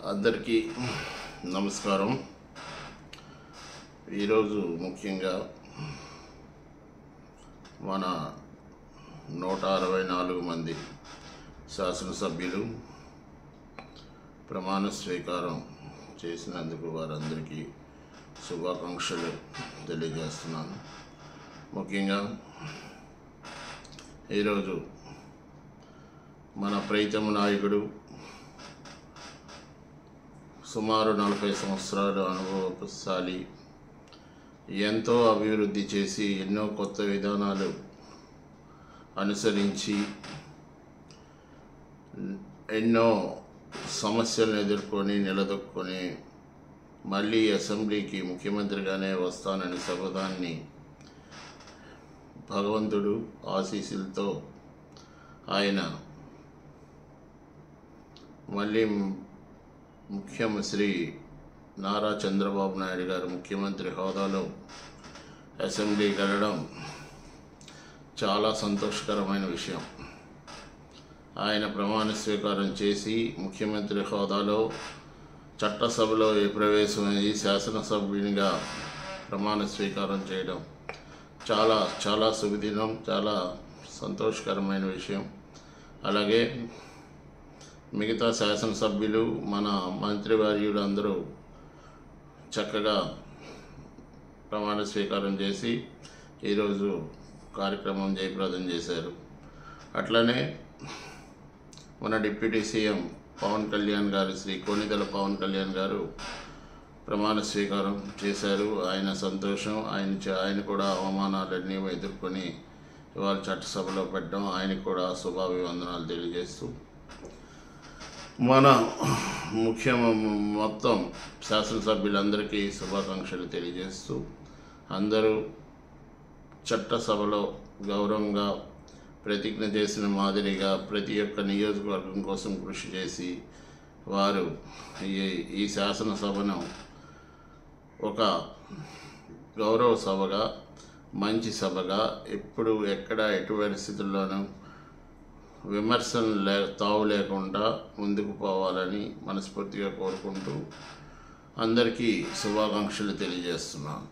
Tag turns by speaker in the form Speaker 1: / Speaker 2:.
Speaker 1: అందరికీ నమస్కారం. ఈరోజు ముఖ్యంగా మన 164 మంది శాసనసభ్యులు ప్రమాణ స్వీకారం చేసినందుకు వారందరికీ శుభాకాంక్షలు తెలియజేస్తున్నాను. ముఖ్యంగా ఈరోజు మన ప్రీతమ నాయకుడు సుమారు 40 సంవత్సరాల అనుభవశాలి, ఎంతో అభివృద్ధి చేసి ఎన్నో కొత్త విధానాలు అనుసరించి ఎన్నో సమస్యలను ఎదుర్కొని నిలదొక్కుని మళ్ళీ అసెంబ్లీకి ముఖ్యమంత్రిగానే వస్తానని శపథాన్ని భగవంతుడు ఆశీస్సులతో ఆయన మళ్ళీ శ్రీ నారా చంద్రబాబు నాయుడు గారు ముఖ్యమంత్రి హోదాలో అసెంబ్లీకి వెళ్ళడం చాలా సంతోషకరమైన విషయం. ఆయన ప్రమాణ స్వీకారం చేసి ముఖ్యమంత్రి హోదాలో చట్టసభలో ప్రవేశమయ్యి శాసనసభ్యునిగా ప్రమాణ స్వీకారం చేయడం చాలా శుభదినం, చాలా సంతోషకరమైన విషయం. అలాగే మిగతా శాసనసభ్యులు, మన మంత్రివర్యులు అందరూ చక్కగా ప్రమాణ స్వీకారం చేసి ఈరోజు కార్యక్రమం జయప్రదం చేశారు. అట్లనే మన డిప్యూటీ సీఎం పవన్ కళ్యాణ్ గారు, శ్రీ కొణిదెల పవన్ కళ్యాణ్ గారు ప్రమాణ స్వీకారం చేశారు. ఆయన సంతోషం. ఆయన కూడా అవమానాలన్నీ ఎదుర్కొని ఇవాళ చట్టసభలో పెట్టడం, ఆయనకు కూడా శుభాభివందనాలు తెలియజేస్తూ మన మొత్తం శాసనసభ్యులందరికీ శుభాకాంక్షలు తెలియజేస్తూ అందరూ చట్టసభలో గౌరవంగా ప్రతిజ్ఞ చేసిన మాదిరిగా ప్రతి ఒక్క నియోజకవర్గం కోసం కృషి చేసి వారు ఈ శాసనసభను ఒక గౌరవ సభగా, మంచి సభగా, ఎప్పుడు ఎక్కడ ఎటు పరిస్థితుల్లోనూ విమర్శలు తావు లేకుండా ముందుకు పోవాలని మనస్ఫూర్తిగా కోరుకుంటూ అందరికీ శుభాకాంక్షలు తెలియజేస్తున్నాను.